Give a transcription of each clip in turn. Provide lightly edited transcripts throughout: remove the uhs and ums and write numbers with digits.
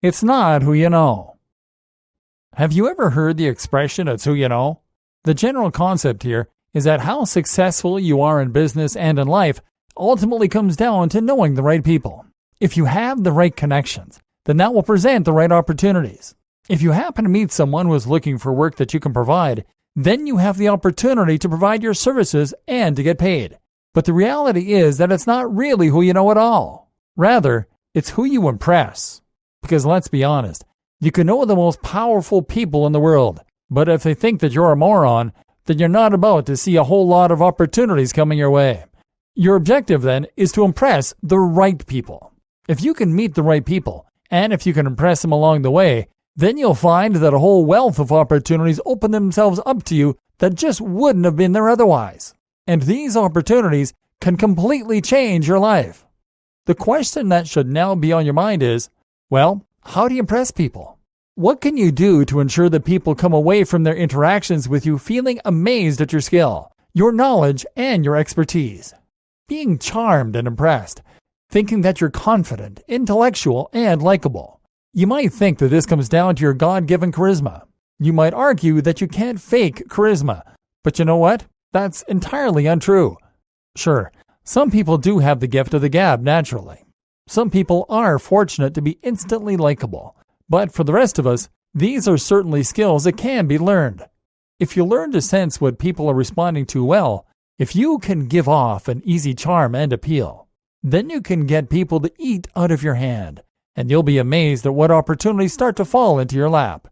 It's not who you know. Have you ever heard the expression, it's who you know? The general concept here is that how successful you are in business and in life ultimately comes down to knowing the right people. If you have the right connections, then that will present the right opportunities. If you happen to meet someone who is looking for work that you can provide, then you have the opportunity to provide your services and to get paid. But the reality is that it's not really who you know at all. Rather, it's who you impress. Because let's be honest, you can know the most powerful people in the world, but if they think that you're a moron, then you're not about to see a whole lot of opportunities coming your way. Your objective then is to impress the right people. If you can meet the right people, and if you can impress them along the way, then you'll find that a whole wealth of opportunities open themselves up to you that just wouldn't have been there otherwise. And these opportunities can completely change your life. The question that should now be on your mind is, well, how do you impress people? What can you do to ensure that people come away from their interactions with you feeling amazed at your skill, your knowledge, and your expertise? Being charmed and impressed, thinking that you're confident, intellectual, and likable. You might think that this comes down to your God-given charisma. You might argue that you can't fake charisma, but you know what? That's entirely untrue. Sure, some people do have the gift of the gab naturally. Some people are fortunate to be instantly likable, but for the rest of us, these are certainly skills that can be learned. If you learn to sense what people are responding to well, if you can give off an easy charm and appeal, then you can get people to eat out of your hand, and you'll be amazed at what opportunities start to fall into your lap.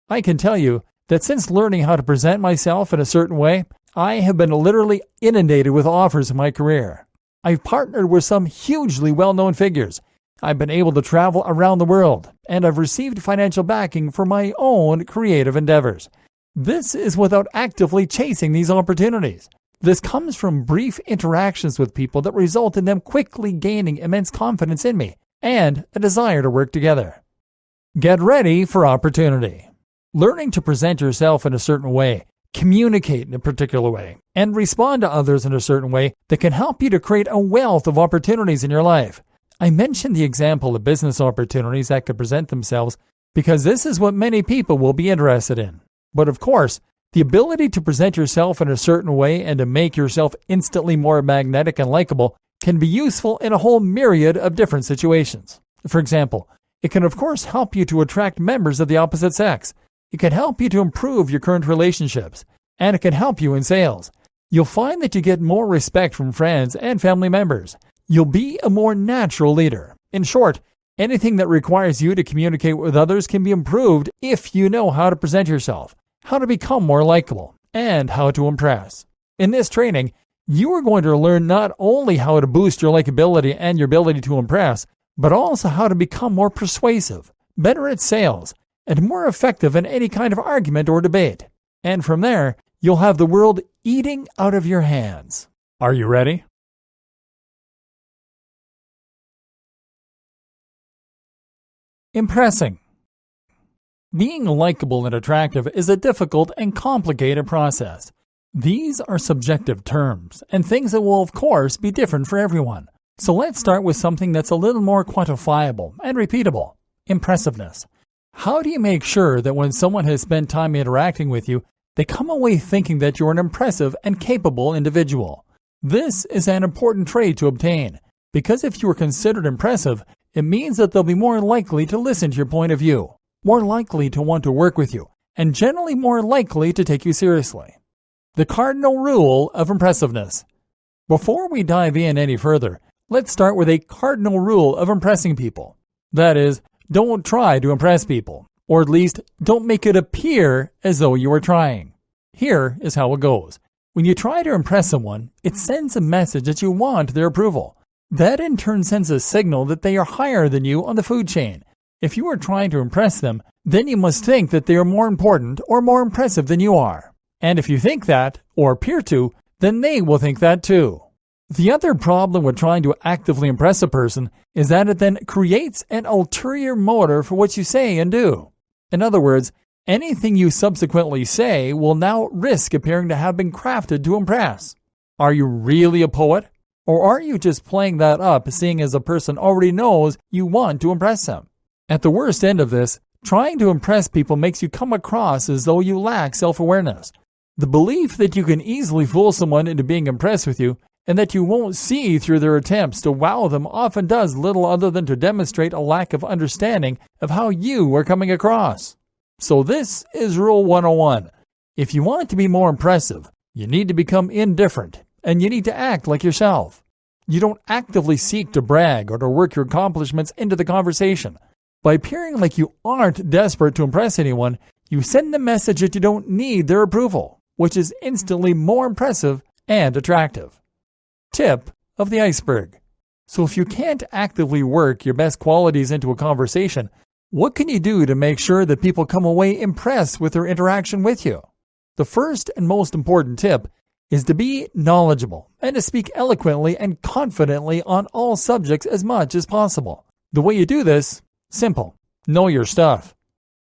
I can tell you that since learning how to present myself in a certain way, I have been literally inundated with offers in my career. I've partnered with some hugely well-known figures. I've been able to travel around the world, and I've received financial backing for my own creative endeavors. This is without actively chasing these opportunities. This comes from brief interactions with people that result in them quickly gaining immense confidence in me and a desire to work together. Get ready for opportunity. Learning to present yourself in a certain way, communicate in a particular way, and respond to others in a certain way that can help you to create a wealth of opportunities in your life. I mentioned the example of business opportunities that could present themselves because this is what many people will be interested in. But of course, the ability to present yourself in a certain way and to make yourself instantly more magnetic and likable can be useful in a whole myriad of different situations. For example, it can of course help you to attract members of the opposite sex. It can help you to improve your current relationships, and it can help you in sales. You'll find that you get more respect from friends and family members. You'll be a more natural leader. In short, anything that requires you to communicate with others can be improved if you know how to present yourself, how to become more likable, and how to impress. In this training, you are going to learn not only how to boost your likability and your ability to impress, but also how to become more persuasive, better at sales, and more effective in any kind of argument or debate. And from there, you'll have the world eating out of your hands. Are you ready? Impressing. Being likable and attractive is a difficult and complicated process. These are subjective terms and things that will, of course, be different for everyone. So let's start with something that's a little more quantifiable and repeatable: impressiveness. How do you make sure that when someone has spent time interacting with you, they come away thinking that you're an impressive and capable individual? This is an important trait to obtain, because if you are considered impressive, it means that they'll be more likely to listen to your point of view, more likely to want to work with you, and generally more likely to take you seriously. The cardinal rule of impressiveness. Before we dive in any further, let's start with a cardinal rule of impressing people. That is, don't try to impress people, or at least don't make it appear as though you are trying. Here is how it goes. When you try to impress someone, it sends a message that you want their approval. That in turn sends a signal that they are higher than you on the food chain. If you are trying to impress them, then you must think that they are more important or more impressive than you are. And if you think that, or appear to, then they will think that too. The other problem with trying to actively impress a person is that it then creates an ulterior motive for what you say and do. In other words, anything you subsequently say will now risk appearing to have been crafted to impress. Are you really a poet? Or are you just playing that up, seeing as a person already knows you want to impress them? At the worst end of this, trying to impress people makes you come across as though you lack self-awareness. The belief that you can easily fool someone into being impressed with you and that you won't see through their attempts to wow them often does little other than to demonstrate a lack of understanding of how you are coming across. So this is Rule 101. If you want to be more impressive, you need to become indifferent, and you need to act like yourself. You don't actively seek to brag or to work your accomplishments into the conversation. By appearing like you aren't desperate to impress anyone, you send the message that you don't need their approval, which is instantly more impressive and attractive. Tip of the iceberg. So if you can't actively work your best qualities into a conversation, what can you do to make sure that people come away impressed with their interaction with you? The first and most important tip is to be knowledgeable and to speak eloquently and confidently on all subjects as much as possible. The way you do this, simple. Know your stuff.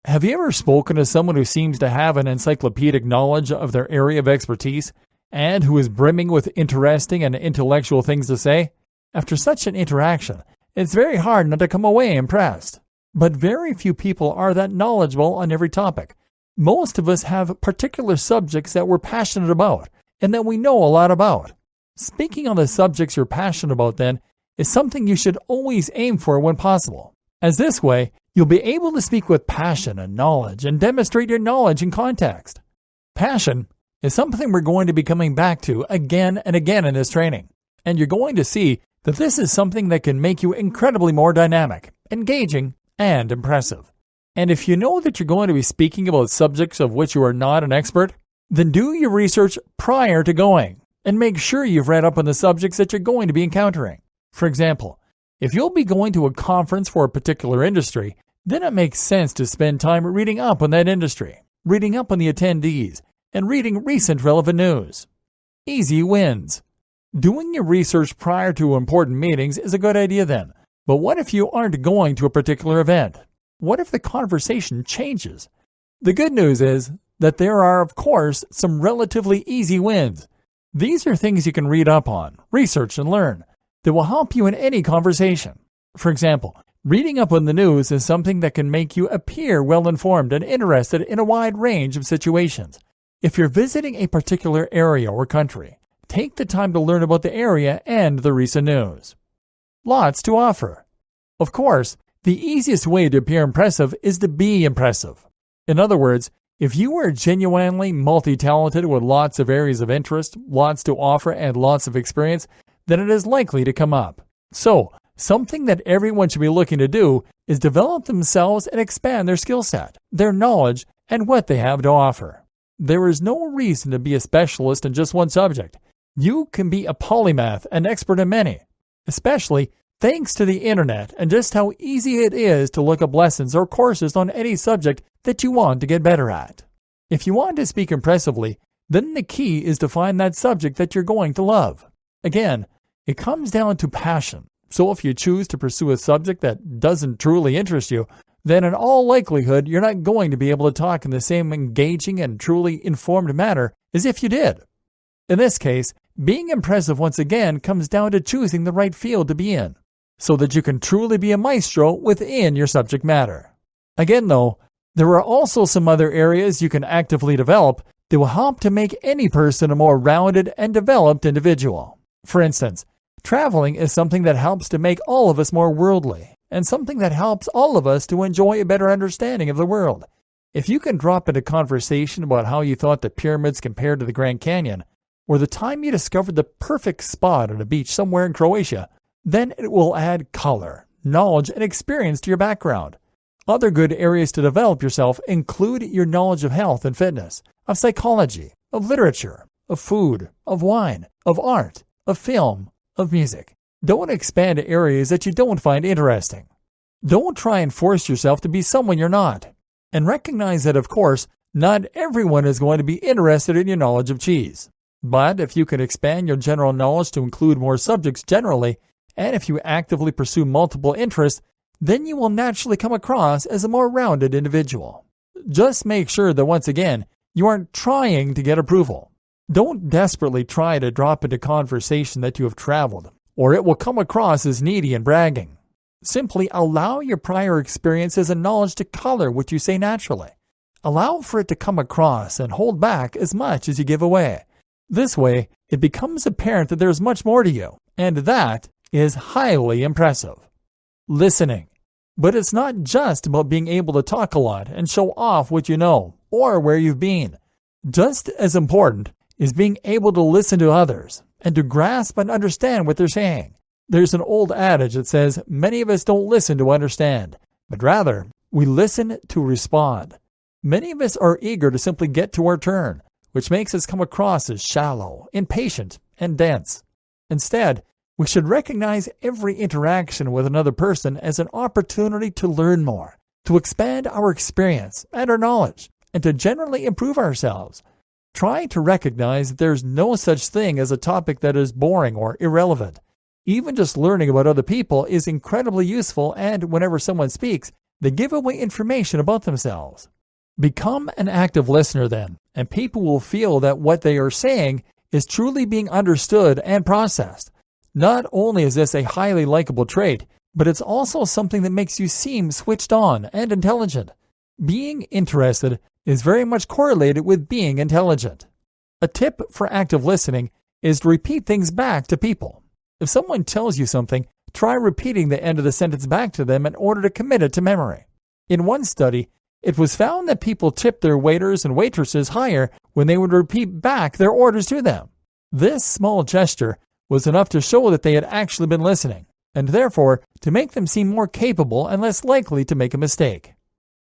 Have you ever spoken to someone who seems to have an encyclopedic knowledge of their area of expertise and who is brimming with interesting and intellectual things to say? After such an interaction, it's very hard not to come away impressed. But very few people are that knowledgeable on every topic. Most of us have particular subjects that we're passionate about and that we know a lot about. Speaking on the subjects you're passionate about, then, is something you should always aim for when possible, as this way, you'll be able to speak with passion and knowledge and demonstrate your knowledge in context. Passion is something we're going to be coming back to again and again in this training, and you're going to see that this is something that can make you incredibly more dynamic, engaging, and impressive. And if you know that you're going to be speaking about subjects of which you are not an expert, then do your research prior to going, and make sure you've read up on the subjects that you're going to be encountering. For example, if you'll be going to a conference for a particular industry, then it makes sense to spend time reading up on that industry, reading up on the attendees, and reading recent relevant news. Easy wins. Doing your research prior to important meetings is a good idea then. But what if you aren't going to a particular event? What if the conversation changes? The good news is that there are, of course, some relatively easy wins. These are things you can read up on, research, and learn that will help you in any conversation. For example, reading up on the news is something that can make you appear well-informed and interested in a wide range of situations. If you're visiting a particular area or country, take the time to learn about the area and the recent news. Lots to offer. Of course, the easiest way to appear impressive is to be impressive. In other words, if you are genuinely multi-talented with lots of areas of interest, lots to offer, and lots of experience, then it is likely to come up. So, something that everyone should be looking to do is develop themselves and expand their skill set, their knowledge, and what they have to offer. There is no reason to be a specialist in just one subject. You can be a polymath, an expert in many, especially thanks to the internet and just how easy it is to look up lessons or courses on any subject that you want to get better at. If you want to speak impressively, then the key is to find that subject that you're going to love. Again, it comes down to passion. So if you choose to pursue a subject that doesn't truly interest you, then in all likelihood you're not going to be able to talk in the same engaging and truly informed manner as if you did. In this case, being impressive once again comes down to choosing the right field to be in, so that you can truly be a maestro within your subject matter. Again though, there are also some other areas you can actively develop that will help to make any person a more rounded and developed individual. For instance, traveling is something that helps to make all of us more worldly, and something that helps all of us to enjoy a better understanding of the world. If you can drop into conversation about how you thought the pyramids compared to the Grand Canyon, or the time you discovered the perfect spot on a beach somewhere in Croatia, then it will add color, knowledge, and experience to your background. Other good areas to develop yourself include your knowledge of health and fitness, of psychology, of literature, of food, of wine, of art, of film, of music. Don't expand to areas that you don't find interesting. Don't try and force yourself to be someone you're not. And recognize that, of course, not everyone is going to be interested in your knowledge of cheese. But if you can expand your general knowledge to include more subjects generally, and if you actively pursue multiple interests, then you will naturally come across as a more rounded individual. Just make sure that once again, you aren't trying to get approval. Don't desperately try to drop into conversation that you have traveled, or it will come across as needy and bragging. Simply allow your prior experiences and knowledge to color what you say naturally. Allow for it to come across and hold back as much as you give away. This way, it becomes apparent that there's much more to you, and that is highly impressive. Listening. But it's not just about being able to talk a lot and show off what you know or where you've been. Just as important is being able to listen to others and to grasp and understand what they're saying. There's an old adage that says many of us don't listen to understand, but rather we listen to respond. Many of us are eager to simply get to our turn, which makes us come across as shallow, impatient, and dense. Instead, we should recognize every interaction with another person as an opportunity to learn more, to expand our experience and our knowledge, and to generally improve ourselves. Try to recognize that there's no such thing as a topic that is boring or irrelevant. Even just learning about other people is incredibly useful, and whenever someone speaks, they give away information about themselves. Become an active listener then, and people will feel that what they are saying is truly being understood and processed. Not only is this a highly likable trait, but it's also something that makes you seem switched on and intelligent. Being interested is very much correlated with being intelligent. A tip for active listening is to repeat things back to people. If someone tells you something, try repeating the end of the sentence back to them in order to commit it to memory. In one study, it was found that people tipped their waiters and waitresses higher when they would repeat back their orders to them. This small gesture was enough to show that they had actually been listening, and therefore to make them seem more capable and less likely to make a mistake.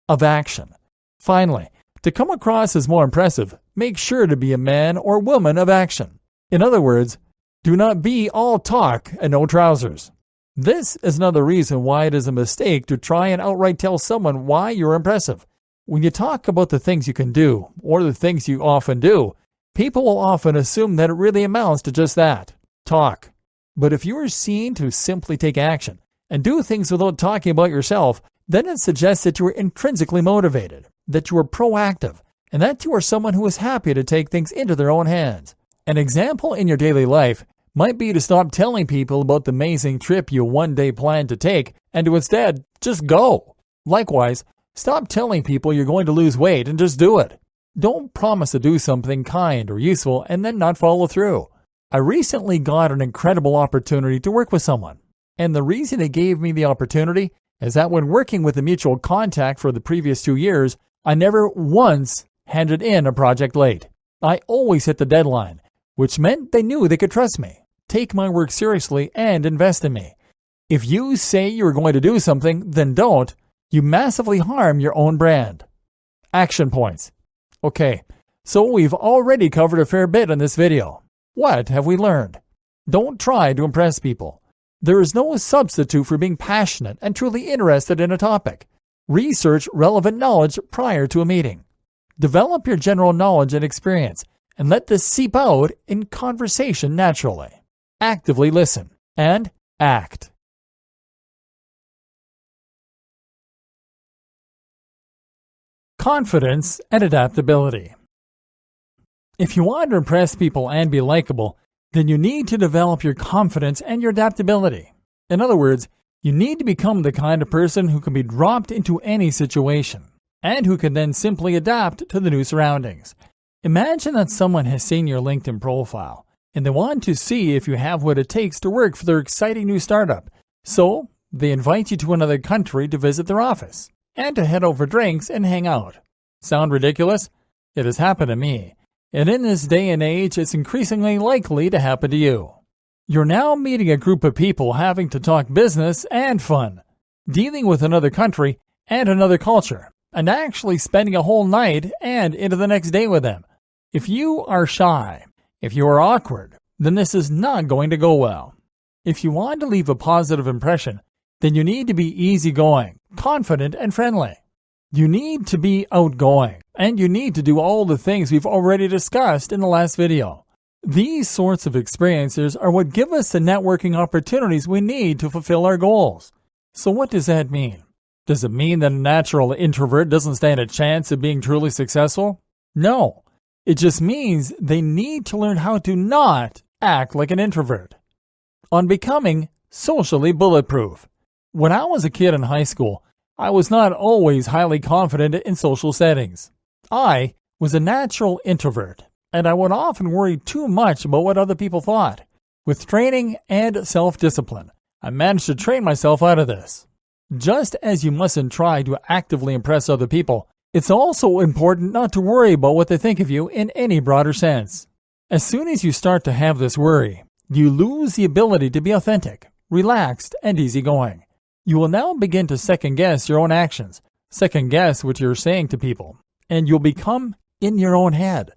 Of action. Finally, to come across as more impressive, make sure to be a man or woman of action. In other words, do not be all talk and no trousers. This is another reason why it is a mistake to try and outright tell someone why you're impressive. When you talk about the things you can do, or the things you often do, people will often assume that it really amounts to just that, talk. But if you are seen to simply take action and do things without talking about yourself, then it suggests that you are intrinsically motivated, that you are proactive, and that you are someone who is happy to take things into their own hands. An example in your daily life might be to stop telling people about the amazing trip you one day plan to take and to instead just go. Likewise, stop telling people you're going to lose weight and just do it. Don't promise to do something kind or useful and then not follow through. I recently got an incredible opportunity to work with someone, and the reason it gave me the opportunity is that when working with a mutual contact for the previous 2 years, I never once handed in a project late. I always hit the deadline, which meant they knew they could trust me, take my work seriously, and invest in me. If you say you're going to do something, then don't, you massively harm your own brand. Action points. Okay, so we've already covered a fair bit in this video. What have we learned? Don't try to impress people. There is no substitute for being passionate and truly interested in a topic. Research relevant knowledge prior to a meeting. Develop your general knowledge and experience, and let this seep out in conversation naturally. Actively listen and act. Confidence and adaptability. If you want to impress people and be likable, then you need to develop your confidence and your adaptability. In other words, you need to become the kind of person who can be dropped into any situation, and who can then simply adapt to the new surroundings. Imagine that someone has seen your LinkedIn profile, and they want to see if you have what it takes to work for their exciting new startup. So, they invite you to another country to visit their office, and to head over drinks and hang out. Sound ridiculous? It has happened to me. And in this day and age, it's increasingly likely to happen to you. You're now meeting a group of people having to talk business and fun, dealing with another country and another culture, and actually spending a whole night and into the next day with them. If you are shy, if you are awkward, then this is not going to go well. If you want to leave a positive impression, then you need to be easygoing, confident, and friendly. You need to be outgoing, and you need to do all the things we've already discussed in the last video. These sorts of experiences are what give us the networking opportunities we need to fulfill our goals. So what does that mean? Does it mean that a natural introvert doesn't stand a chance of being truly successful? No. It just means they need to learn how to not act like an introvert. On becoming socially bulletproof. When I was a kid in high school, I was not always highly confident in social settings. I was a natural introvert, and I would often worry too much about what other people thought. With training and self-discipline, I managed to train myself out of this. Just as you mustn't try to actively impress other people, it's also important not to worry about what they think of you in any broader sense. As soon as you start to have this worry, you lose the ability to be authentic, relaxed, and easygoing. You will now begin to second-guess your own actions, second-guess what you're saying to people, and you'll become in your own head.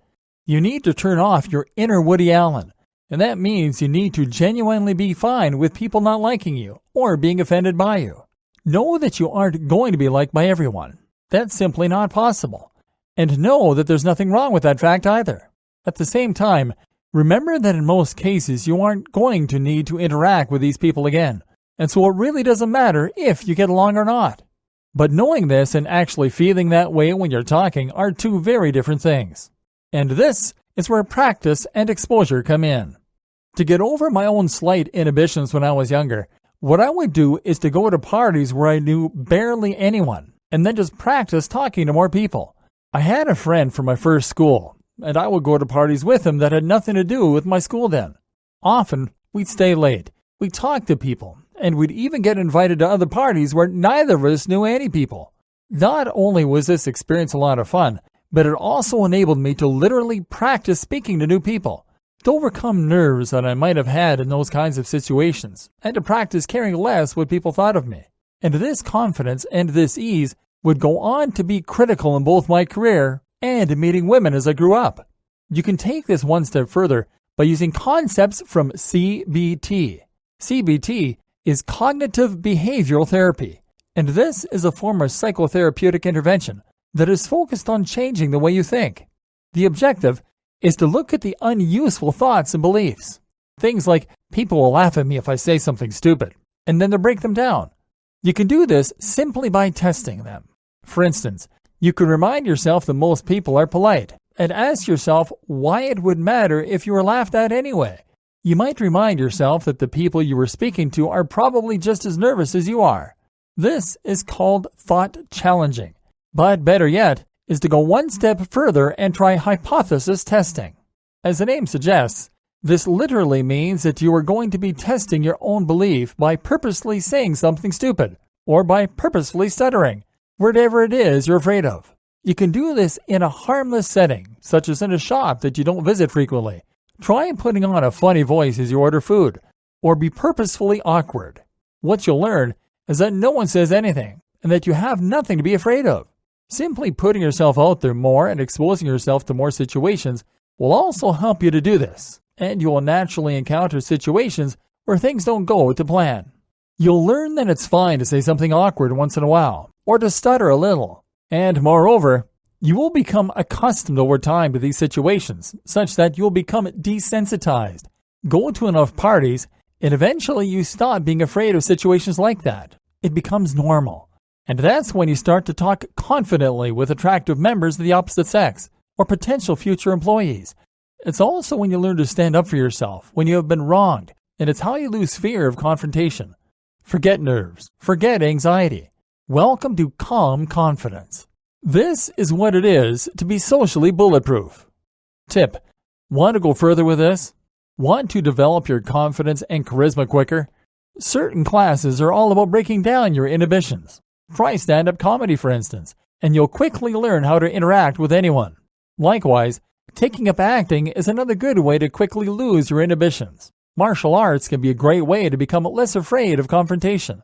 You need to turn off your inner Woody Allen, and that means you need to genuinely be fine with people not liking you or being offended by you. Know that you aren't going to be liked by everyone. That's simply not possible. And know that there's nothing wrong with that fact either. At the same time, remember that in most cases you aren't going to need to interact with these people again, and so it really doesn't matter if you get along or not. But knowing this and actually feeling that way when you're talking are two very different things. And this is where practice and exposure come in. To get over my own slight inhibitions when I was younger, what I would do is to go to parties where I knew barely anyone, and then just practice talking to more people. I had a friend from my first school, and I would go to parties with him that had nothing to do with my school then. Often, we'd stay late, we'd talk to people, and we'd even get invited to other parties where neither of us knew any people. Not only was this experience a lot of fun, but it also enabled me to literally practice speaking to new people, to overcome nerves that I might have had in those kinds of situations, and to practice caring less what people thought of me. And this confidence and this ease would go on to be critical in both my career and in meeting women as I grew up. You can take this one step further by using concepts from CBT. CBT is cognitive behavioral therapy, and this is a form of psychotherapeutic intervention that is focused on changing the way you think. The objective is to look at the unuseful thoughts and beliefs. Things like, people will laugh at me if I say something stupid, and then to break them down. You can do this simply by testing them. For instance, you can remind yourself that most people are polite, and ask yourself why it would matter if you were laughed at anyway. You might remind yourself that the people you were speaking to are probably just as nervous as you are. This is called thought challenging. But better yet is to go one step further and try hypothesis testing. As the name suggests, this literally means that you are going to be testing your own belief by purposely saying something stupid, or by purposefully stuttering, whatever it is you're afraid of. You can do this in a harmless setting, such as in a shop that you don't visit frequently. Try putting on a funny voice as you order food, or be purposefully awkward. What you'll learn is that no one says anything, and that you have nothing to be afraid of. Simply putting yourself out there more and exposing yourself to more situations will also help you to do this, and you will naturally encounter situations where things don't go to plan. You'll learn that it's fine to say something awkward once in a while, or to stutter a little. And moreover, you will become accustomed over time to these situations, such that you'll become desensitized. Go to enough parties, and eventually you stop being afraid of situations like that. It becomes normal. And that's when you start to talk confidently with attractive members of the opposite sex, or potential future employees. It's also when you learn to stand up for yourself when you have been wronged, and it's how you lose fear of confrontation. Forget nerves. Forget anxiety. Welcome to calm confidence. This is what it is to be socially bulletproof. Tip: want to go further with this? Want to develop your confidence and charisma quicker? Certain classes are all about breaking down your inhibitions. Try stand-up comedy, for instance, and you'll quickly learn how to interact with anyone. Likewise, taking up acting is another good way to quickly lose your inhibitions. Martial arts can be a great way to become less afraid of confrontation.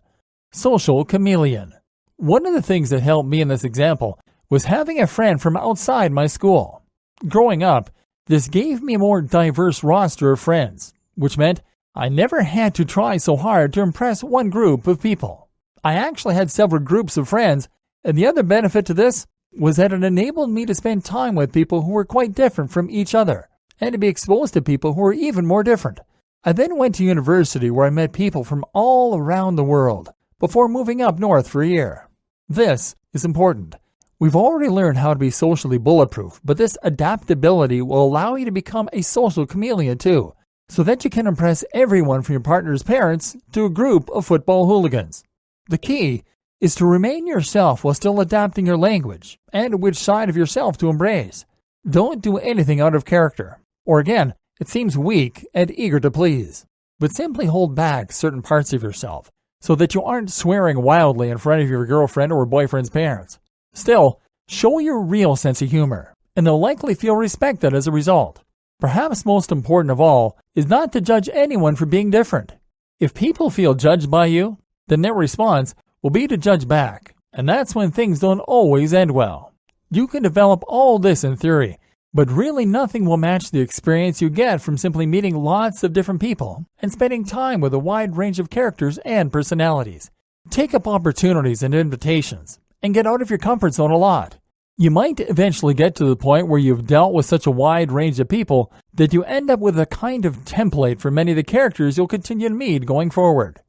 Social chameleon. One of the things that helped me in this example was having a friend from outside my school. Growing up, this gave me a more diverse roster of friends, which meant I never had to try so hard to impress one group of people. I actually had several groups of friends, and the other benefit to this was that it enabled me to spend time with people who were quite different from each other, and to be exposed to people who were even more different. I then went to university where I met people from all around the world, before moving up north for a year. This is important. We've already learned how to be socially bulletproof, but this adaptability will allow you to become a social chameleon too, so that you can impress everyone from your partner's parents to a group of football hooligans. The key is to remain yourself while still adapting your language and which side of yourself to embrace. Don't do anything out of character, or again, it seems weak and eager to please, but simply hold back certain parts of yourself so that you aren't swearing wildly in front of your girlfriend or boyfriend's parents. Still, show your real sense of humor, and they'll likely feel respected as a result. Perhaps most important of all is not to judge anyone for being different. If people feel judged by you, then their response will be to judge back, and that's when things don't always end well. You can develop all this in theory, but really nothing will match the experience you get from simply meeting lots of different people and spending time with a wide range of characters and personalities. Take up opportunities and invitations, and get out of your comfort zone a lot. You might eventually get to the point where you've dealt with such a wide range of people that you end up with a kind of template for many of the characters you'll continue to meet going forward.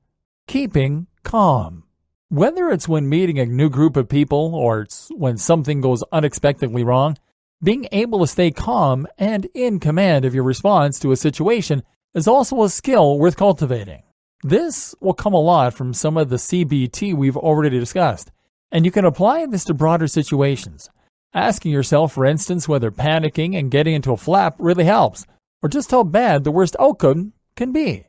Keeping calm. Whether it's when meeting a new group of people or it's when something goes unexpectedly wrong, being able to stay calm and in command of your response to a situation is also a skill worth cultivating. This will come a lot from some of the CBT we've already discussed, and you can apply this to broader situations. Asking yourself, for instance, whether panicking and getting into a flap really helps, or just how bad the worst outcome can be.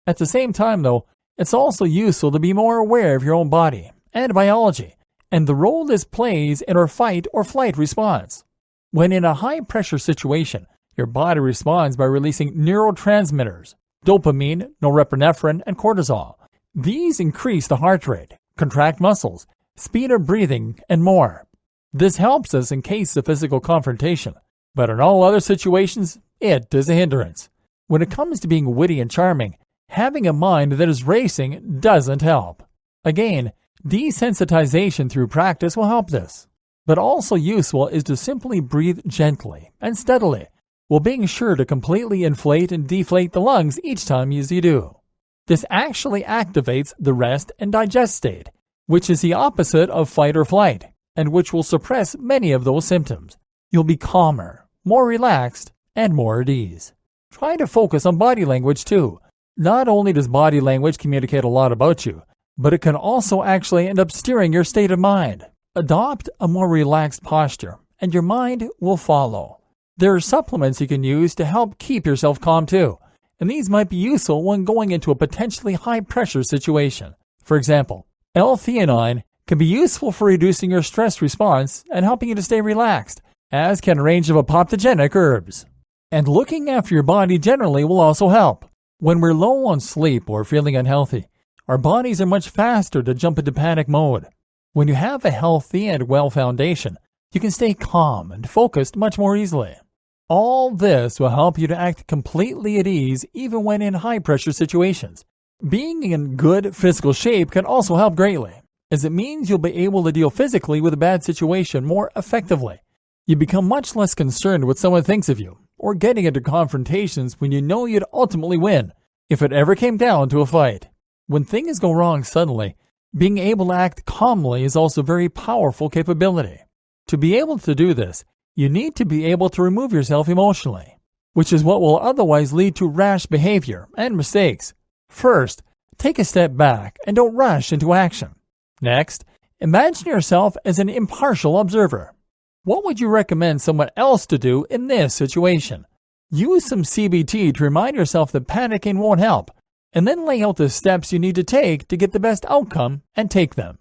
At the same time, though, it's also useful to be more aware of your own body and biology, and the role this plays in our fight or flight response. When in a high-pressure situation, your body responds by releasing neurotransmitters, dopamine, norepinephrine, and cortisol. These increase the heart rate, contract muscles, speed of breathing, and more. This helps us in case of physical confrontation, but in all other situations, it is a hindrance. When it comes to being witty and charming, having a mind that is racing doesn't help. Again, desensitization through practice will help this. But also useful is to simply breathe gently and steadily, while being sure to completely inflate and deflate the lungs each time as you do. This actually activates the rest and digest state, which is the opposite of fight or flight, and which will suppress many of those symptoms. You'll be calmer, more relaxed, and more at ease. Try to focus on body language too. Not only does body language communicate a lot about you, but it can also actually end up steering your state of mind. Adopt a more relaxed posture, and your mind will follow. There are supplements you can use to help keep yourself calm too, and these might be useful when going into a potentially high-pressure situation. For example, L-theanine can be useful for reducing your stress response and helping you to stay relaxed, as can a range of apoptogenic herbs. And looking after your body generally will also help. When we're low on sleep or feeling unhealthy, our bodies are much faster to jump into panic mode. When you have a healthy and well foundation, you can stay calm and focused much more easily. All this will help you to act completely at ease even when in high-pressure situations. Being in good physical shape can also help greatly, as it means you'll be able to deal physically with a bad situation more effectively. You become much less concerned what someone thinks of you, or getting into confrontations when you know you'd ultimately win, if it ever came down to a fight. When things go wrong suddenly, being able to act calmly is also a very powerful capability. To be able to do this, you need to be able to remove yourself emotionally, which is what will otherwise lead to rash behavior and mistakes. First, take a step back and don't rush into action. Next, imagine yourself as an impartial observer. What would you recommend someone else to do in this situation? Use some CBT to remind yourself that panicking won't help, and then lay out the steps you need to take to get the best outcome and take them.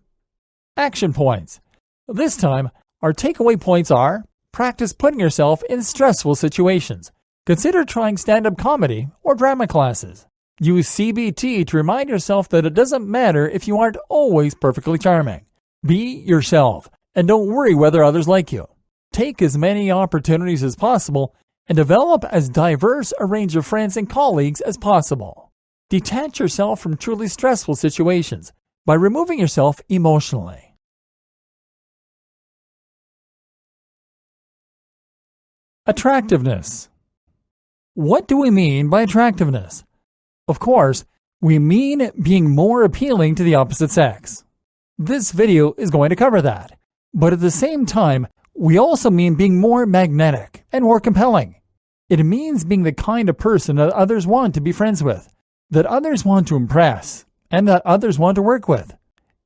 Action points. This time, our takeaway points are: practice putting yourself in stressful situations. Consider trying stand-up comedy or drama classes. Use CBT to remind yourself that it doesn't matter if you aren't always perfectly charming. Be yourself, and don't worry whether others like you. Take as many opportunities as possible, and develop as diverse a range of friends and colleagues as possible. Detach yourself from truly stressful situations by removing yourself emotionally. Attractiveness. What do we mean by attractiveness? Of course, we mean being more appealing to the opposite sex. This video is going to cover that, but at the same time, we also mean being more magnetic and more compelling. It means being the kind of person that others want to be friends with, that others want to impress, and that others want to work with.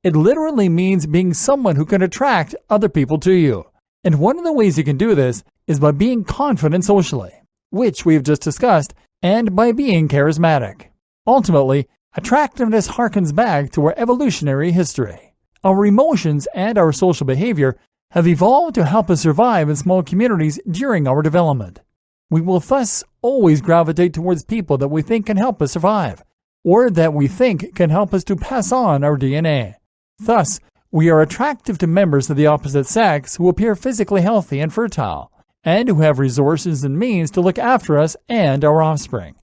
It literally means being someone who can attract other people to you. And one of the ways you can do this is by being confident socially, which we have just discussed, and by being charismatic. Ultimately, attractiveness harkens back to our evolutionary history. Our emotions and our social behavior have evolved to help us survive in small communities during our development. We will thus always gravitate towards people that we think can help us survive, or that we think can help us to pass on our DNA. Thus, we are attractive to members of the opposite sex who appear physically healthy and fertile, and who have resources and means to look after us and our offspring.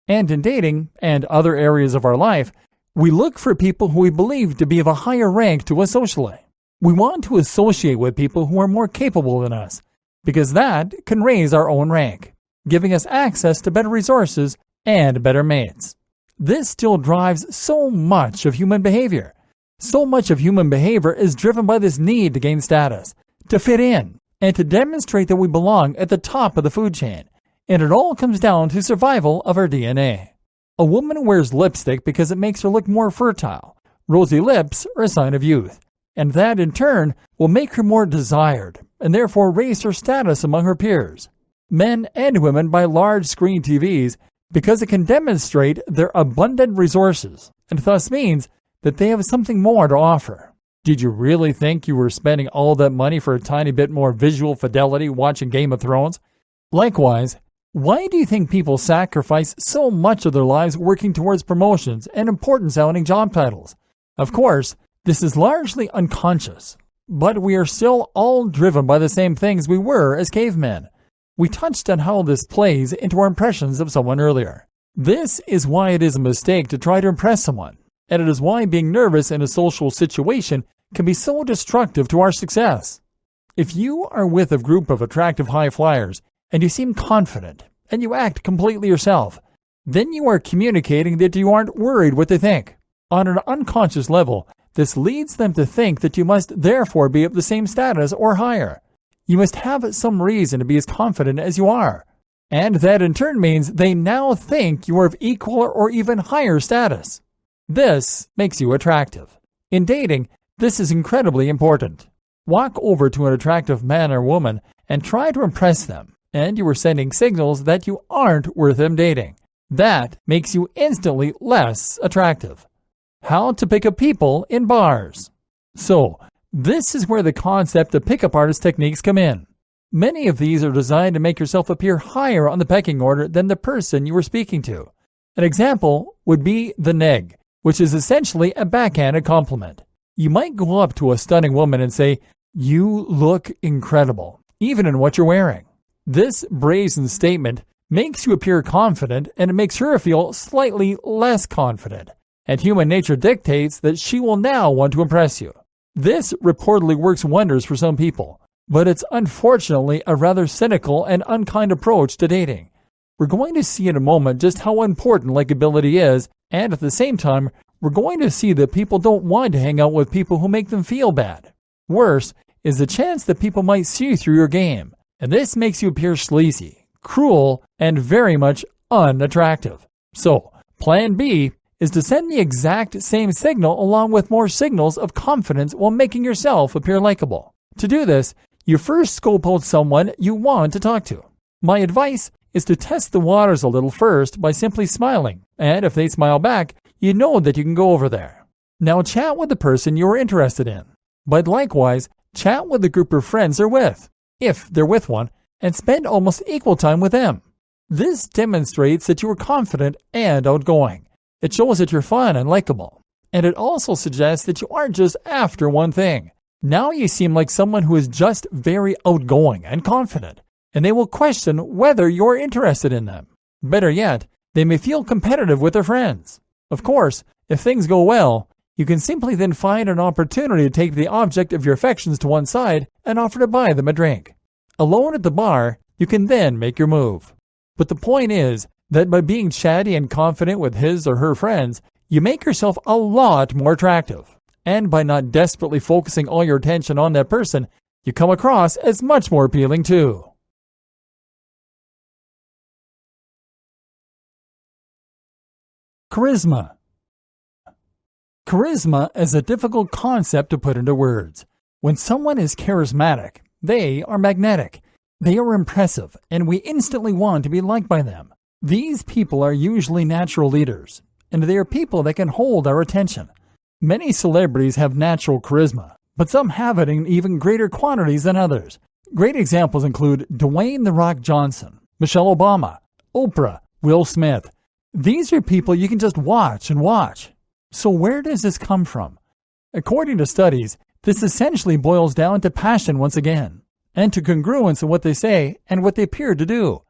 And in dating and other areas of our life, we look for people who we believe to be of a higher rank to us socially. We want to associate with people who are more capable than us, because that can raise our own rank, giving us access to better resources and better mates. This still drives so much of human behavior. So much of human behavior is driven by this need to gain status, to fit in, and to demonstrate that we belong at the top of the food chain. And it all comes down to survival of our DNA. A woman wears lipstick because it makes her look more fertile. Rosy lips are a sign of youth, and that in turn will make her more desired, and therefore raise her status among her peers. Men and women buy large screen TVs because it can demonstrate their abundant resources, and thus means that they have something more to offer. Did you really think you were spending all that money for a tiny bit more visual fidelity watching Game of Thrones? Likewise, why do you think people sacrifice so much of their lives working towards promotions and important-sounding job titles? Of course, this is largely unconscious, but we are still all driven by the same things we were as cavemen. We touched on how this plays into our impressions of someone earlier. This is why it is a mistake to try to impress someone, and it is why being nervous in a social situation can be so destructive to our success. If you are with a group of attractive high flyers, and you seem confident, and you act completely yourself, then you are communicating that you aren't worried what they think. On an unconscious level, this leads them to think that you must therefore be of the same status or higher. You must have some reason to be as confident as you are. And that in turn means they now think you are of equal or even higher status. This makes you attractive. In dating, this is incredibly important. Walk over to an attractive man or woman and try to impress them, and you are sending signals that you aren't worth them dating. That makes you instantly less attractive. How to pick up people in bars. So, this is where the concept of pickup artist techniques come in. Many of these are designed to make yourself appear higher on the pecking order than the person you were speaking to. An example would be the neg, which is essentially a backhanded compliment. You might go up to a stunning woman and say, "You look incredible," even in what you're wearing. This brazen statement makes you appear confident, and it makes her feel slightly less confident. And human nature dictates that she will now want to impress you. This reportedly works wonders for some people, but it's unfortunately a rather cynical and unkind approach to dating. We're going to see in a moment just how important likability is, and at the same time, we're going to see that people don't want to hang out with people who make them feel bad. Worse is the chance that people might see through your game, and this makes you appear sleazy, cruel, and very much unattractive. So, plan B is to send the exact same signal along with more signals of confidence while making yourself appear likable. To do this, you first scope out someone you want to talk to. My advice is to test the waters a little first by simply smiling, and if they smile back, you know that you can go over there. Now chat with the person you are interested in, but likewise, chat with the group of friends they're with, if they're with one, and spend almost equal time with them. This demonstrates that you are confident and outgoing. It shows that you're fun and likable, and it also suggests that you aren't just after one thing. Now you seem like someone who is just very outgoing and confident, and they will question whether you're interested in them. Better yet, they may feel competitive with their friends. Of course, if things go well, you can simply then find an opportunity to take the object of your affections to one side and offer to buy them a drink. Alone at the bar, you can then make your move. But the point is that by being chatty and confident with his or her friends, you make yourself a lot more attractive. And by not desperately focusing all your attention on that person, you come across as much more appealing too. Charisma. Charisma is a difficult concept to put into words. When someone is charismatic, they are magnetic. They are impressive, and we instantly want to be liked by them. These people are usually natural leaders, and they are people that can hold our attention. Many celebrities have natural charisma, but some have it in even greater quantities than others. Great examples include Dwayne "The Rock" Johnson, Michelle Obama, Oprah, Will Smith. These are people you can just watch and watch. So where does this come from? According to studies, this essentially boils down to passion once again, and to congruence in what they say and what they appear to do.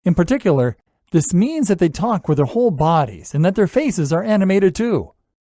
In particular, this means that they talk with their whole bodies and that their faces are animated too.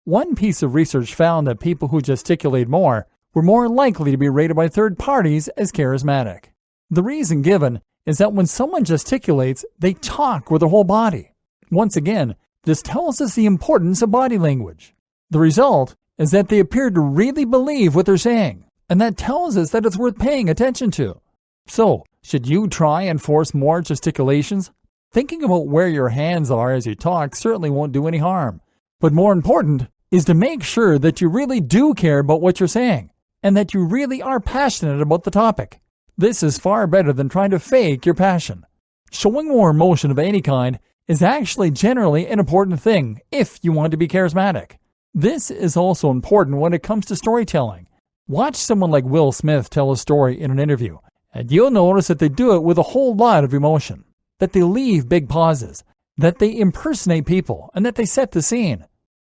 One piece of research found that people who gesticulate more were more likely to be rated by third parties as charismatic. The reason given is that when someone gesticulates, they talk with their whole body. Once again, this tells us the importance of body language. The result is that they appear to really believe what they're saying, and that tells us that it's worth paying attention to. So, should you try and force more gesticulations? Thinking about where your hands are as you talk certainly won't do any harm. But more important is to make sure that you really do care about what you're saying, and that you really are passionate about the topic. This is far better than trying to fake your passion. Showing more emotion of any kind is actually generally an important thing if you want to be charismatic. This is also important when it comes to storytelling. Watch someone like Will Smith tell a story in an interview, and you'll notice that they do it with a whole lot of emotion, that they leave big pauses, that they impersonate people, and that they set the scene.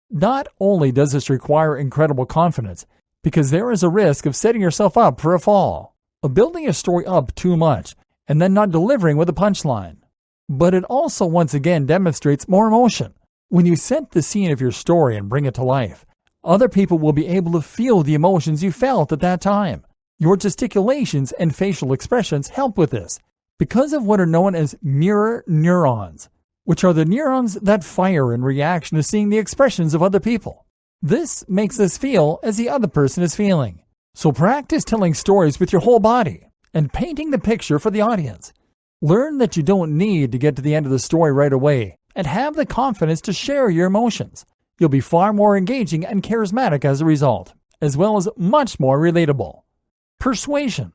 Not only does this require incredible confidence, because there is a risk of setting yourself up for a fall, of building a story up too much, and then not delivering with a punchline. But it also once again demonstrates more emotion. When you set the scene of your story and bring it to life, other people will be able to feel the emotions you felt at that time. Your gesticulations and facial expressions help with this because of what are known as mirror neurons, which are the neurons that fire in reaction to seeing the expressions of other people. This makes us feel as the other person is feeling. So practice telling stories with your whole body and painting the picture for the audience. Learn that you don't need to get to the end of the story right away and have the confidence to share your emotions. You'll be far more engaging and charismatic as a result, as well as much more relatable. Persuasion.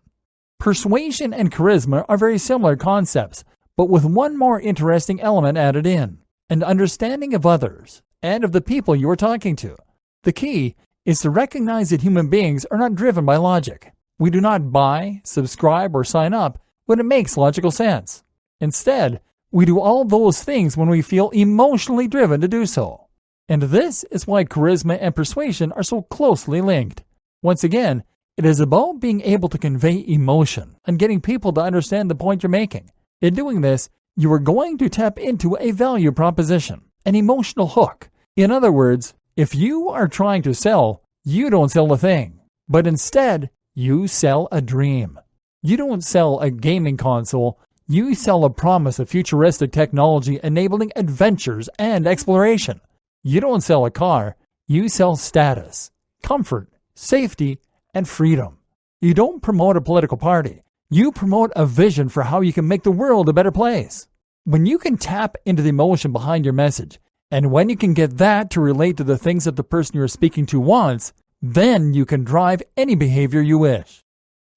Persuasion and charisma are very similar concepts, but with one more interesting element added in, an understanding of others and of the people you are talking to. The key is to recognize that human beings are not driven by logic. We do not buy, subscribe, or sign up when it makes logical sense. Instead, we do all those things when we feel emotionally driven to do so. And this is why charisma and persuasion are so closely linked. Once again, it is about being able to convey emotion and getting people to understand the point you're making. In doing this, you are going to tap into a value proposition, an emotional hook. In other words, if you are trying to sell, you don't sell a thing, but instead, you sell a dream. You don't sell a gaming console, you sell a promise of futuristic technology enabling adventures and exploration. You don't sell a car, you sell status, comfort, safety, and freedom. You don't promote a political party, you promote a vision for how you can make the world a better place. When you can tap into the emotion behind your message, and when you can get that to relate to the things that the person you're speaking to wants, then you can drive any behavior you wish.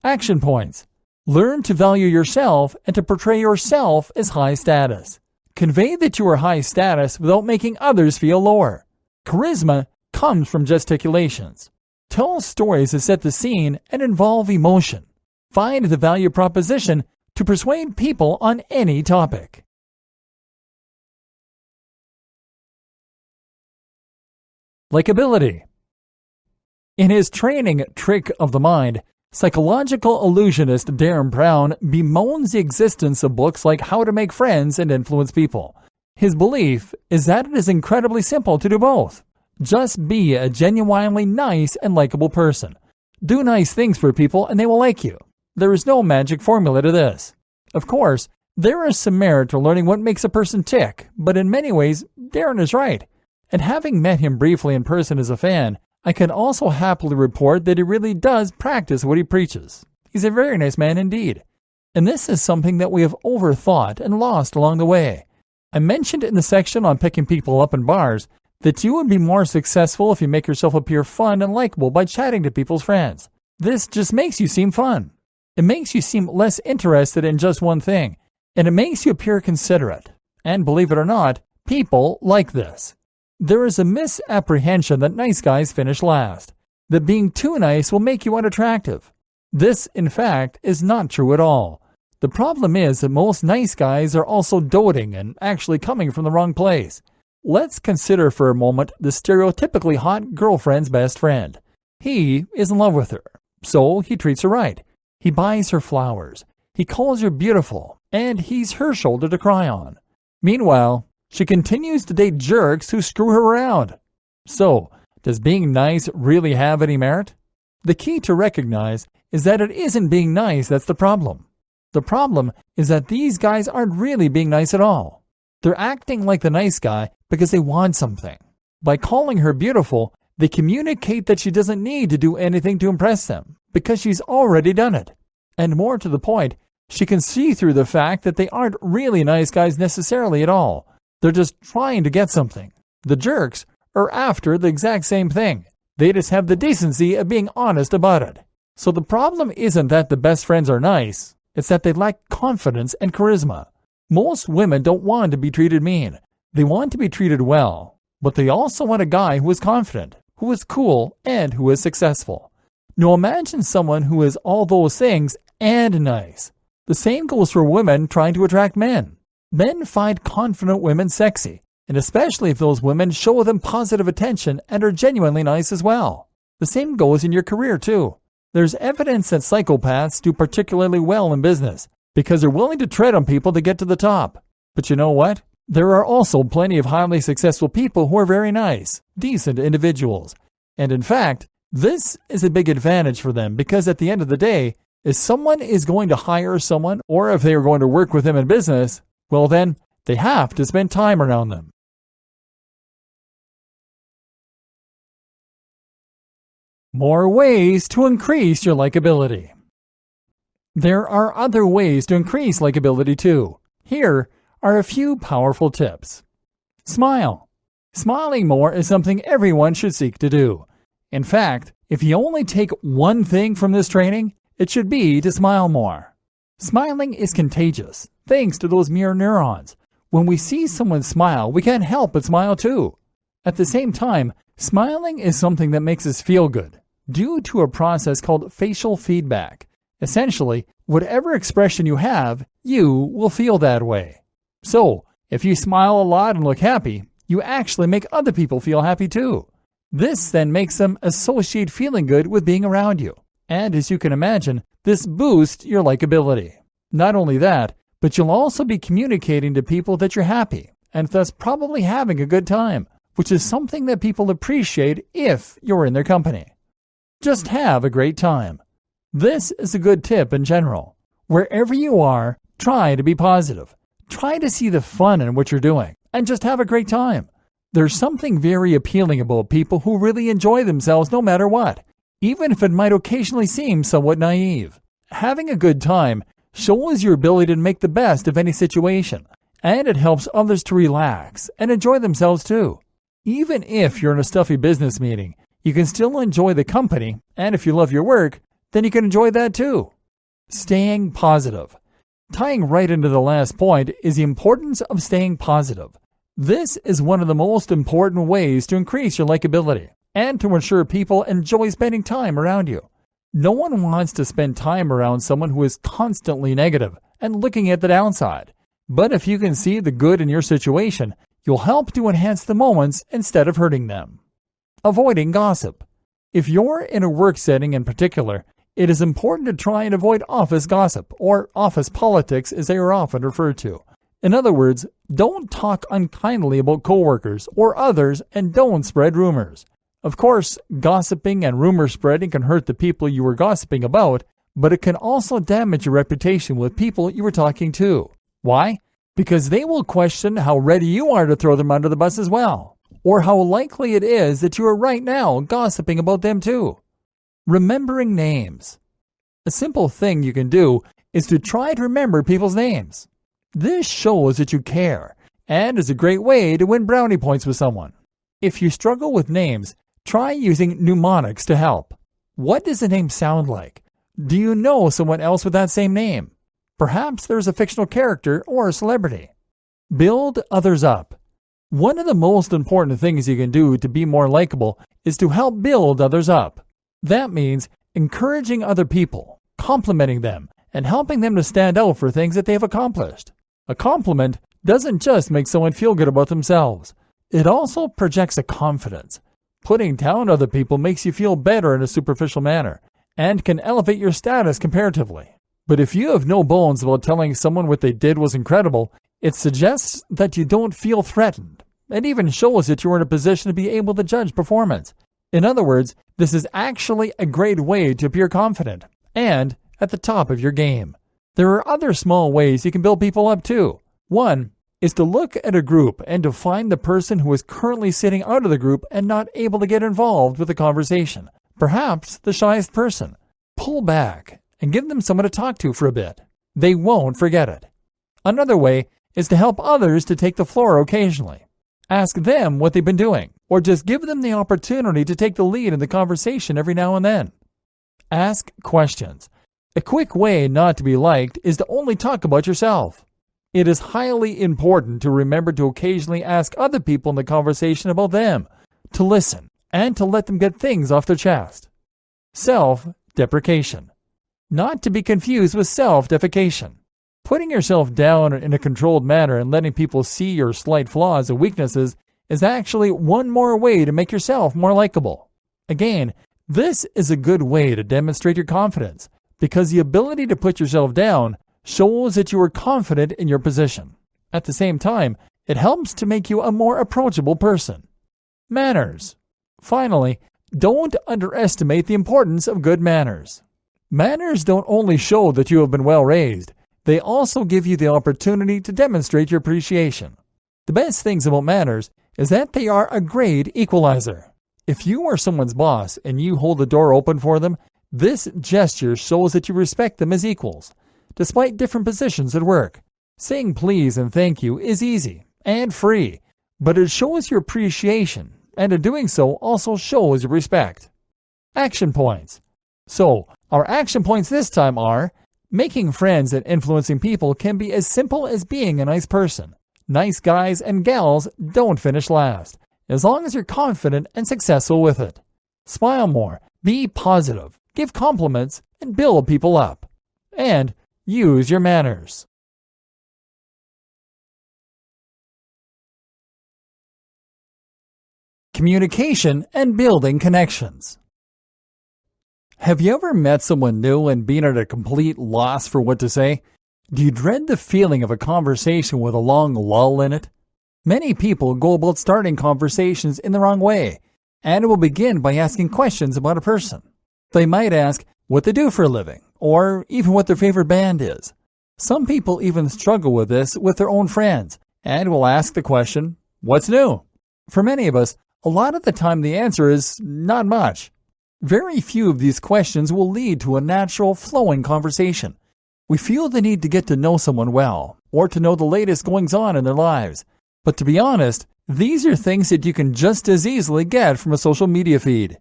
Action points. Learn to value yourself and to portray yourself as high status. Convey that you are high status without making others feel lower. Charisma comes from gesticulations. Tell stories that set the scene and involve emotion. Find the value proposition to persuade people on any topic. Likability. In his training Trick of the Mind, psychological illusionist Darren Brown bemoans the existence of books like How to Make Friends and Influence People. His belief is that it is incredibly simple to do both. Just be a genuinely nice and likable person. Do nice things for people and they will like you. There is no magic formula to this. Of course, there is some merit to learning what makes a person tick, but in many ways, Darren is right. And having met him briefly in person as a fan, I can also happily report that he really does practice what he preaches. He's a very nice man indeed. And this is something that we have overthought and lost along the way. I mentioned in the section on picking people up in bars that you would be more successful if you make yourself appear fun and likable by chatting to people's friends. This just makes you seem fun. It makes you seem less interested in just one thing, and it makes you appear considerate. And believe it or not, people like this. There is a misapprehension that nice guys finish last, that being too nice will make you unattractive. This, in fact, is not true at all. The problem is that most nice guys are also doting and actually coming from the wrong place. Let's consider for a moment the stereotypically hot girlfriend's best friend. He is in love with her, so he treats her right. He buys her flowers. He calls her beautiful, and he's her shoulder to cry on. Meanwhile, she continues to date jerks who screw her around. So, does being nice really have any merit? The key to recognize is that it isn't being nice that's the problem. The problem is that these guys aren't really being nice at all. They're acting like the nice guy because they want something. By calling her beautiful, they communicate that she doesn't need to do anything to impress them because she's already done it. And more to the point, she can see through the fact that they aren't really nice guys necessarily at all. They're just trying to get something. The jerks are after the exact same thing. They just have the decency of being honest about it. So the problem isn't that the best friends are nice, it's that they lack confidence and charisma. Most women don't want to be treated mean. They want to be treated well, but they also want a guy who is confident, who is cool, and who is successful. Now imagine someone who is all those things and nice. The same goes for women trying to attract men. Men find confident women sexy, and especially if those women show them positive attention and are genuinely nice as well. The same goes in your career too. There's evidence that psychopaths do particularly well in business because they're willing to tread on people to get to the top. But you know what? There are also plenty of highly successful people who are very nice, decent individuals. And in fact, this is a big advantage for them because at the end of the day, if someone is going to hire someone or if they are going to work with them in business, well then, they have to spend time around them. More ways to increase your likability. There are other ways to increase likability too. Here are a few powerful tips. Smile. Smiling more is something everyone should seek to do. In fact, if you only take one thing from this training, it should be to smile more. Smiling is contagious, thanks to those mirror neurons. When we see someone smile, we can't help but smile too. At the same time, smiling is something that makes us feel good, due to a process called facial feedback. Essentially, whatever expression you have, you will feel that way. So, if you smile a lot and look happy, you actually make other people feel happy too. This then makes them associate feeling good with being around you. And as you can imagine, this boosts your likability. Not only that, but you'll also be communicating to people that you're happy, and thus probably having a good time, which is something that people appreciate if you're in their company. Just have a great time. This is a good tip in general. Wherever you are, try to be positive. Try to see the fun in what you're doing, and just have a great time. There's something very appealing about people who really enjoy themselves no matter what, even if it might occasionally seem somewhat naive. Having a good time shows your ability to make the best of any situation, and it helps others to relax and enjoy themselves too. Even if you're in a stuffy business meeting, you can still enjoy the company, and if you love your work, then you can enjoy that too. Staying positive. Tying right into the last point is the importance of staying positive. This is one of the most important ways to increase your likability and to ensure people enjoy spending time around you. No one wants to spend time around someone who is constantly negative and looking at the downside. But if you can see the good in your situation, you'll help to enhance the moments instead of hurting them. Avoiding gossip. If you're in a work setting in particular, it is important to try and avoid office gossip, or office politics as they are often referred to. In other words, don't talk unkindly about coworkers or others and don't spread rumors. Of course, gossiping and rumor spreading can hurt the people you were gossiping about, but it can also damage your reputation with people you were talking to. Why? Because they will question how ready you are to throw them under the bus as well, or how likely it is that you are right now gossiping about them too. Remembering names. A simple thing you can do is to try to remember people's names. This shows that you care, and is a great way to win brownie points with someone. If you struggle with names, try using mnemonics to help. What does a name sound like? Do you know someone else with that same name? Perhaps there's a fictional character or a celebrity. Build others up. One of the most important things you can do to be more likable is to help build others up. That means encouraging other people, complimenting them, and helping them to stand out for things that they've accomplished. A compliment doesn't just make someone feel good about themselves. It also projects a confidence. Putting down other people makes you feel better in a superficial manner and can elevate your status comparatively. But if you have no bones about telling someone what they did was incredible, it suggests that you don't feel threatened. It even shows that you're in a position to be able to judge performance. In other words, this is actually a great way to appear confident and at the top of your game. There are other small ways you can build people up too. One is to look at a group and to find the person who is currently sitting out of the group and not able to get involved with the conversation. Perhaps the shyest person. Pull back and give them someone to talk to for a bit. They won't forget it. Another way is to help others to take the floor occasionally. Ask them what they've been doing, or just give them the opportunity to take the lead in the conversation every now and then. Ask questions. A quick way not to be liked is to only talk about yourself. It is highly important to remember to occasionally ask other people in the conversation about them, to listen, and to let them get things off their chest. Self-deprecation. Not to be confused with self-defecation. Putting yourself down in a controlled manner and letting people see your slight flaws or weaknesses is actually one more way to make yourself more likable. Again, this is a good way to demonstrate your confidence, because the ability to put yourself down shows that you are confident in your position. At the same time, it helps to make you a more approachable person. Manners. Finally, don't underestimate the importance of good manners. Manners don't only show that you have been well raised, they also give you the opportunity to demonstrate your appreciation. The best things about manners is that they are a great equalizer. If you are someone's boss and you hold the door open for them, this gesture shows that you respect them as equals, despite different positions at work. Saying please and thank you is easy and free, but it shows your appreciation, and in doing so also shows your respect. Action points. So, our action points this time are: making friends and influencing people can be as simple as being a nice person. Nice guys and gals don't finish last, as long as you're confident and successful with it. Smile more, be positive, give compliments, and build people up. And use your manners. Communication and building connections. Have you ever met someone new and been at a complete loss for what to say? Do you dread the feeling of a conversation with a long lull in it? Many people go about starting conversations in the wrong way, and it will begin by asking questions about a person. They might ask what they do for a living, or even what their favorite band is. Some people even struggle with this with their own friends, and will ask the question, "What's new?" For many of us, a lot of the time the answer is not much. Very few of these questions will lead to a natural, flowing conversation. We feel the need to get to know someone well, or to know the latest goings-on in their lives. But to be honest, these are things that you can just as easily get from a social media feed.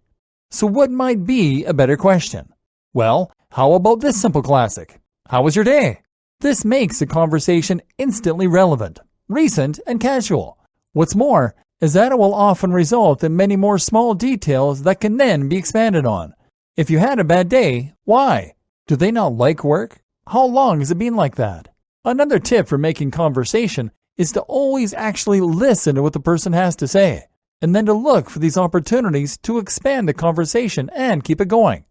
So what might be a better question? Well, how about this simple classic? How was your day? This makes the conversation instantly relevant, recent, and casual. What's more is that it will often result in many more small details that can then be expanded on. If you had a bad day, why? Do they not like work? How long has it been like that? Another tip for making conversation is to always actually listen to what the person has to say, and then to look for these opportunities to expand the conversation and keep it going.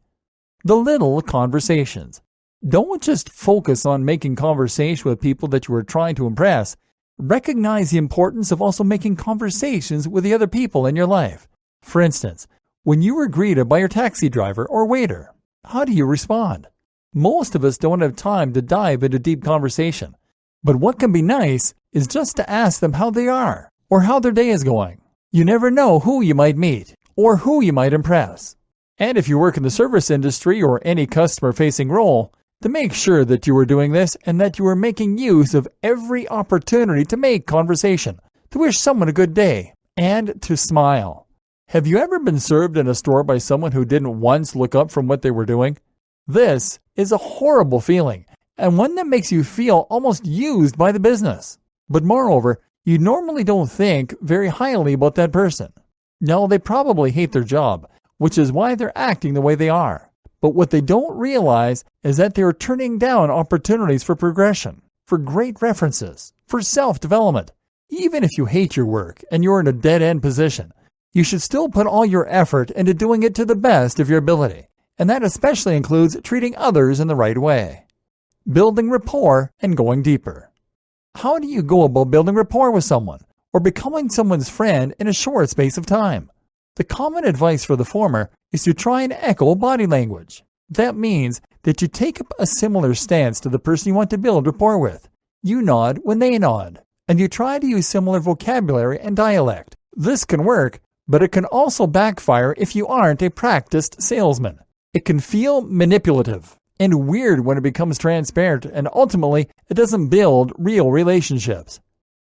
The little conversations. Don't just focus on making conversation with people that you are trying to impress. Recognize the importance of also making conversations with the other people in your life. For instance, when you are greeted by your taxi driver or waiter, how do you respond? Most of us don't have time to dive into deep conversation. But what can be nice is just to ask them how they are or how their day is going. You never know who you might meet or who you might impress. And if you work in the service industry or any customer-facing role, to make sure that you are doing this and that you are making use of every opportunity to make conversation, to wish someone a good day, and to smile. Have you ever been served in a store by someone who didn't once look up from what they were doing? This is a horrible feeling, and one that makes you feel almost used by the business. But moreover, you normally don't think very highly about that person. No, they probably hate their job, which is why they're acting the way they are. But what they don't realize is that they are turning down opportunities for progression, for great references, for self-development. Even if you hate your work and you're in a dead-end position, you should still put all your effort into doing it to the best of your ability. And that especially includes treating others in the right way. Building rapport and going deeper. How do you go about building rapport with someone or becoming someone's friend in a short space of time? The common advice for the former is to try and echo body language. That means that you take up a similar stance to the person you want to build rapport with. You nod when they nod, and you try to use similar vocabulary and dialect. This can work, but it can also backfire if you aren't a practiced salesman. It can feel manipulative and weird when it becomes transparent, and ultimately, it doesn't build real relationships.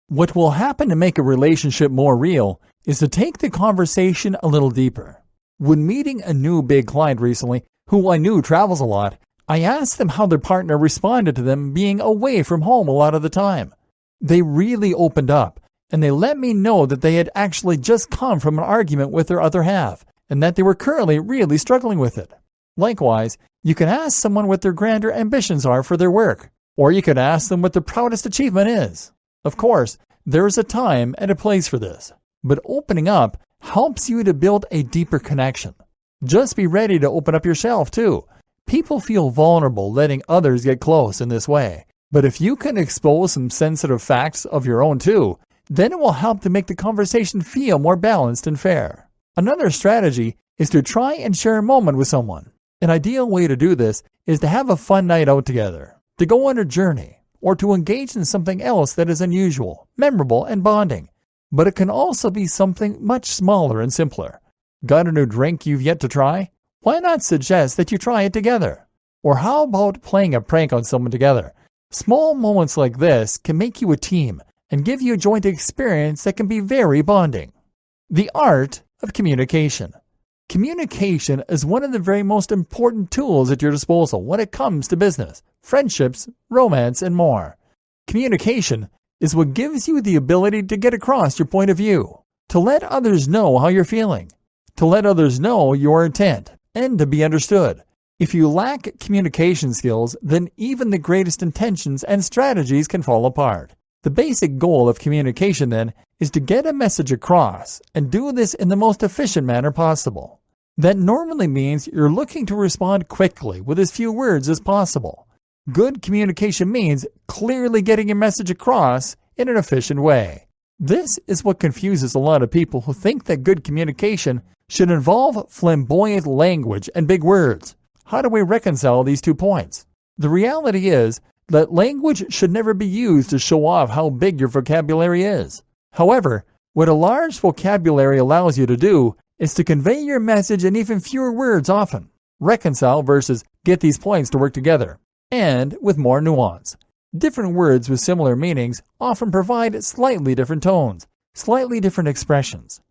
What will happen to make a relationship more real is to take the conversation a little deeper. When meeting a new big client recently, who I knew travels a lot, I asked them how their partner responded to them being away from home a lot of the time. They really opened up, and they let me know that they had actually just come from an argument with their other half, and that they were currently really struggling with it. Likewise, you can ask someone what their grander ambitions are for their work, or you can ask them what their proudest achievement is. Of course, there is a time and a place for this, but opening up helps you to build a deeper connection. Just be ready to open up yourself too. People feel vulnerable letting others get close in this way, but if you can expose some sensitive facts of your own too, then it will help to make the conversation feel more balanced and fair. Another strategy is to try and share a moment with someone. An ideal way to do this is to have a fun night out together, to go on a journey, or to engage in something else that is unusual, memorable, and bonding. But it can also be something much smaller and simpler. Got a new drink you've yet to try? Why not suggest that you try it together? Or how about playing a prank on someone together? Small moments like this can make you a team and give you a joint experience that can be very bonding. The art of communication. Communication is one of the very most important tools at your disposal when it comes to business, friendships, romance, and more. Communication is what gives you the ability to get across your point of view, to let others know how you're feeling, to let others know your intent, and to be understood. If you lack communication skills, then even the greatest intentions and strategies can fall apart. The basic goal of communication, then, is to get a message across and do this in the most efficient manner possible. That normally means you're looking to respond quickly with as few words as possible. Good communication means clearly getting your message across in an efficient way. This is what confuses a lot of people who think that good communication should involve flamboyant language and big words. How do we reconcile these 2 points? The reality is that language should never be used to show off how big your vocabulary is. However, what a large vocabulary allows you to do is to convey your message in even fewer words often. Reconcile versus get these points to work together, and with more nuance. Different words with similar meanings often provide slightly different tones, slightly different expressions.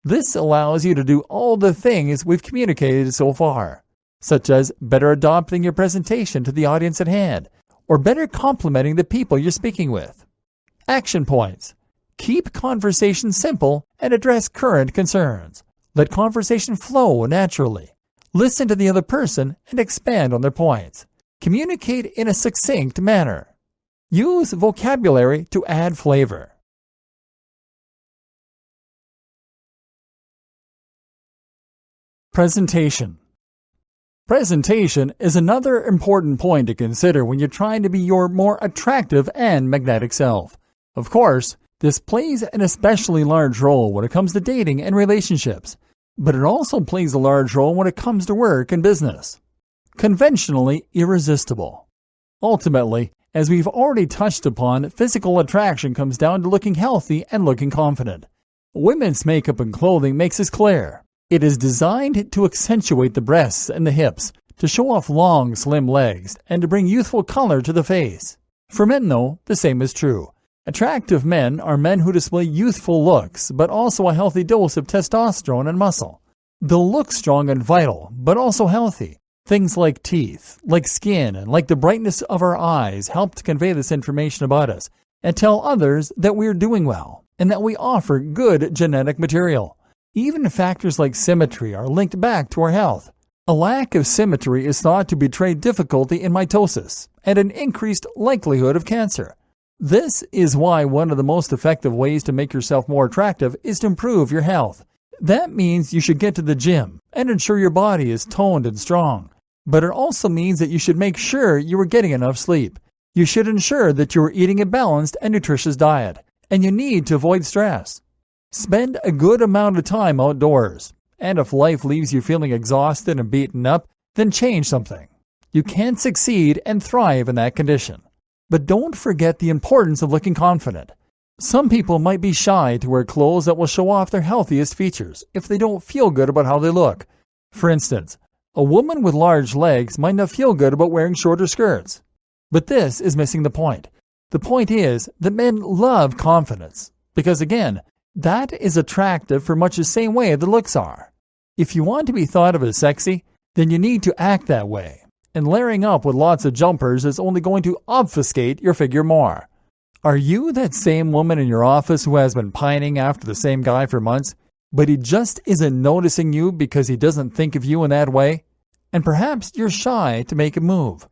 This allows you to do all the things we've communicated so far, such as better adapting your presentation to the audience at hand, or better complimenting the people you're speaking with. Action points. Keep conversation simple and address current concerns. Let conversation flow naturally. Listen to the other person and expand on their points. Communicate in a succinct manner. Use vocabulary to add flavor. Presentation. Presentation is another important point to consider when you're trying to be your more attractive and magnetic self. Of course, this plays an especially large role when it comes to dating and relationships, but it also plays a large role when it comes to work and business. Conventionally irresistible. Ultimately, as we've already touched upon, physical attraction comes down to looking healthy and looking confident. Women's makeup and clothing makes this clear. It is designed to accentuate the breasts and the hips, to show off long, slim legs, and to bring youthful color to the face. For men, though, the same is true. Attractive men are men who display youthful looks, but also a healthy dose of testosterone and muscle. They'll look strong and vital, but also healthy. Things like teeth, like skin, and like the brightness of our eyes help to convey this information about us and tell others that we're doing well and that we offer good genetic material. Even factors like symmetry are linked back to our health. A lack of symmetry is thought to betray difficulty in mitosis and an increased likelihood of cancer. This is why one of the most effective ways to make yourself more attractive is to improve your health. That means you should get to the gym and ensure your body is toned and strong. But it also means that you should make sure you are getting enough sleep. You should ensure that you are eating a balanced and nutritious diet, and you need to avoid stress. Spend a good amount of time outdoors, and if life leaves you feeling exhausted and beaten up, then change something. You can succeed and thrive in that condition. But don't forget the importance of looking confident. Some people might be shy to wear clothes that will show off their healthiest features if they don't feel good about how they look. For instance, a woman with large legs might not feel good about wearing shorter skirts. But this is missing the point. The point is that men love confidence because, again, that is attractive for much the same way the looks are. If you want to be thought of as sexy, then you need to act that way. And layering up with lots of jumpers is only going to obfuscate your figure more. Are you that same woman in your office who has been pining after the same guy for months, but he just isn't noticing you because he doesn't think of you in that way? And perhaps you're shy to make a move.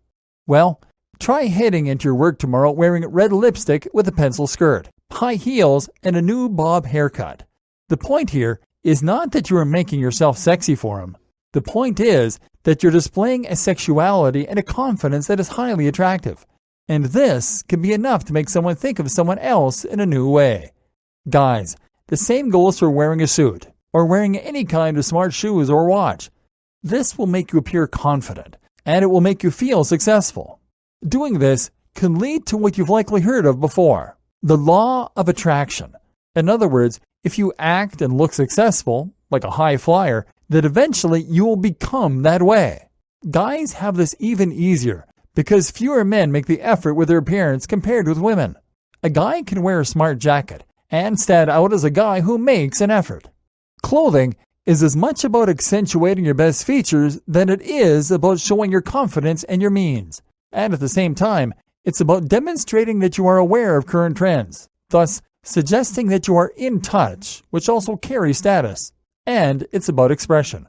Well, try heading into your work tomorrow wearing red lipstick with a pencil skirt, high heels, and a new bob haircut. The point here is not that you are making yourself sexy for him. The point is that you're displaying a sexuality and a confidence that is highly attractive. And this can be enough to make someone think of someone else in a new way. Guys, the same goes for wearing a suit or wearing any kind of smart shoes or watch. This will make you appear confident, and it will make you feel successful. Doing this can lead to what you've likely heard of before, the law of attraction. In other words, if you act and look successful, like a high flyer, that eventually you will become that way. Guys have this even easier because fewer men make the effort with their appearance compared with women. A guy can wear a smart jacket and stand out as a guy who makes an effort. Clothing is as much about accentuating your best features than it is about showing your confidence and your means. And at the same time, it's about demonstrating that you are aware of current trends, thus suggesting that you are in touch, which also carries status. And it's about expression.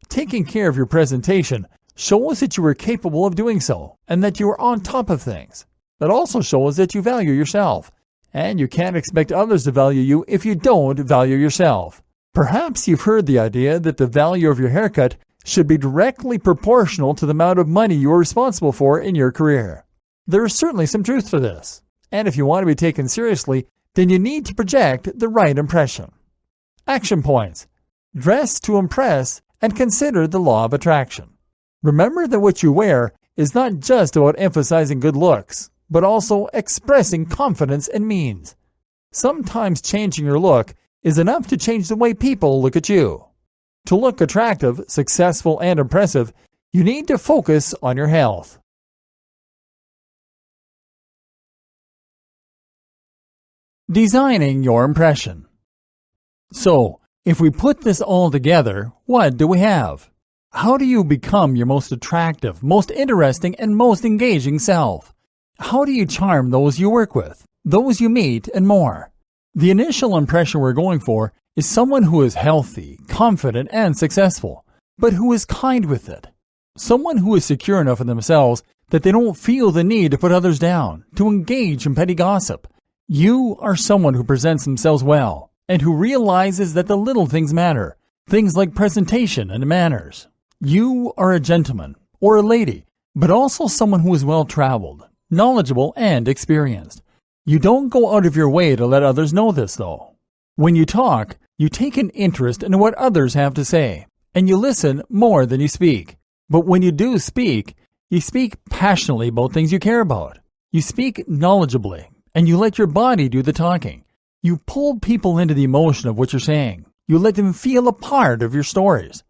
Taking care of your presentation shows that you are capable of doing so and that you are on top of things. That also shows that you value yourself. And you can't expect others to value you if you don't value yourself. Perhaps you've heard the idea that the value of your haircut should be directly proportional to the amount of money you are responsible for in your career. There is certainly some truth to this. And if you want to be taken seriously, then you need to project the right impression. Action points. Dress to impress and consider the law of attraction. Remember that what you wear is not just about emphasizing good looks, but also expressing confidence and means. Sometimes changing your look is enough to change the way people look at you. To look attractive, successful, and impressive, you need to focus on your health. Designing your impression. So, if we put this all together, what do we have? How do you become your most attractive, most interesting, and most engaging self? How do you charm those you work with, those you meet, and more? The initial impression we're going for is someone who is healthy, confident, and successful, but who is kind with it. Someone who is secure enough in themselves that they don't feel the need to put others down, to engage in petty gossip. You are someone who presents themselves well, and who realizes that the little things matter, things like presentation and manners. You are a gentleman or a lady, but also someone who is well-traveled, knowledgeable, and experienced. You don't go out of your way to let others know this, though. When you talk, you take an interest in what others have to say, and you listen more than you speak. But when you do speak, you speak passionately about things you care about. You speak knowledgeably, and you let your body do the talking. You pull people into the emotion of what you're saying. You let them feel a part of your stories.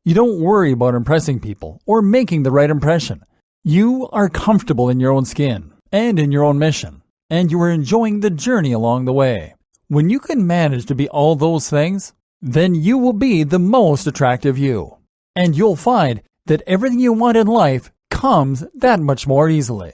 You don't worry about impressing people or making the right impression. You are comfortable in your own skin and in your own mission. and you are enjoying the journey along the way. When you can manage to be all those things, then you will be the most attractive you. And you'll find that everything you want in life comes that much more easily.